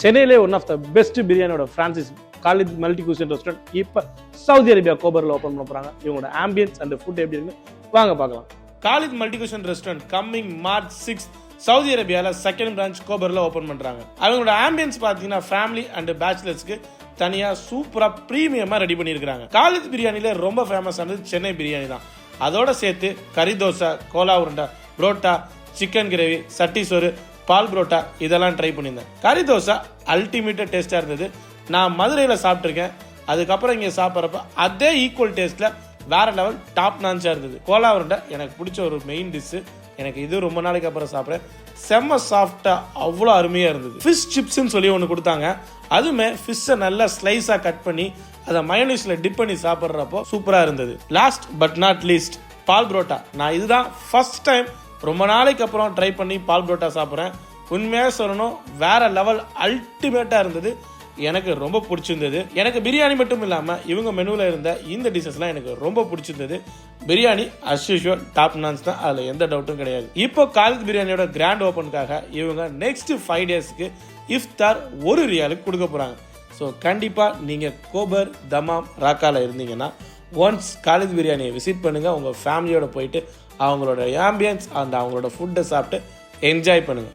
சென்னையிலே one of the best பிரியாணியோட Francis Khalid multi cuisine restaurant இப்போ சவுதி அரேபியா கோபரில் ஓப்பன் பண்ண போகிறாங்க. இவங்களோட ஆம்பியன்ஸ் அண்ட் ஃபுட் எப்படி இருக்குன்னு வாங்க பார்க்கலாம். Khalid multi cuisine restaurant coming March 6 Saudi அரேபியாவில் செகண்ட் பிரான்ச் கோபரில் ஓப்பன் பண்ணுறாங்க. அவங்களோட ஆம்பியன்ஸ் பார்த்தீங்கன்னா ஃபேமிலி அண்ட் பேச்சுலர்ஸ்க்கு தனியாக சூப்பராக ப்ரீமியமாக ரெடி பண்ணியிருக்காங்க. காலித் பிரியாணியில் ரொம்ப ஃபேமஸ் ஆனது சென்னை பிரியாணி தான். அதோட சேர்த்து கறி தோசை, கோலா உருண்டை, புரோட்டா, சிக்கன் கிரேவி, சட்டி சோறு, பால் புரோட்டா இதெல்லாம் ட்ரை பண்ணியிருந்தேன். கறி தோசை அல்டிமேட்டாக டேஸ்ட்டாக இருந்தது. நான் மதுரையில் சாப்பிட்ருக்கேன். அதுக்கப்புறம் இங்கே சாப்பிட்றப்ப அதே ஈக்குவல் டேஸ்ட்டில் வேற லெவல் டாப் நான்ச்சாக இருந்தது. கோலா உருண்டை எனக்கு பிடிச்ச ஒரு மெயின் டிஷ்ஷு. எனக்கு இது ரொம்ப நாளைக்கு அப்புறம் சாப்பிட்றேன். செம்ம சாஃப்டாக அவ்வளோ அருமையாக இருந்தது. ஃபிஷ் சிப்ஸ்ன்னு சொல்லி ஒன்று கொடுத்தாங்க. அதுவுமே ஃபிஷ்ஷை நல்லா ஸ்லைஸாக கட் பண்ணி அதை மயோனீஸில் டிப் பண்ணி சாப்பிட்றப்போ சூப்பராக இருந்தது. லாஸ்ட் பட் நாட் லீஸ்ட் பால் புரோட்டா. நான் இதுதான் ஃபர்ஸ்ட் டைம் ரொம்ப நாளைக்கு அப்புறம் ட்ரை பண்ணி பால் புரோட்டா சாப்பிட்றேன். உண்மையாக சொல்லணும், வேற லெவல் அல்டிமேட்டாக இருந்தது. எனக்கு ரொம்ப பிடிச்சிருந்தது. எனக்கு பிரியாணி மட்டும் இல்லாமல் இவங்க மெனுவில் இருந்த இந்த டிஷஸ்லாம் எனக்கு ரொம்ப பிடிச்சிருந்தது. பிரியாணி அஸ் யூஷுவல் டாப் நான்ஸ் தான், அதில் எந்த டவுட்டும் கிடையாது. இப்போ காலித் பிரியாணியோட கிராண்ட் ஓப்பனுக்காக இவங்க நெக்ஸ்ட் 5 டேஸ்க்கு இஃப்தார் ₹1 கொடுக்க போகிறாங்க. ஸோ கண்டிப்பாக நீங்கள் கோபர், தமாம், ராக்காவில் இருந்தீங்கன்னா ஒன்ஸ் காலித் பிரியாணியை விசிட் பண்ணுங்கள். உங்கள் ஃபேமிலியோட போயிட்டு அவங்களோட ஆம்பியன்ஸ் அந்த அவங்களோட ஃபுட்டை சாப்பிட்டு என்ஜாய் பண்ணுங்கள்.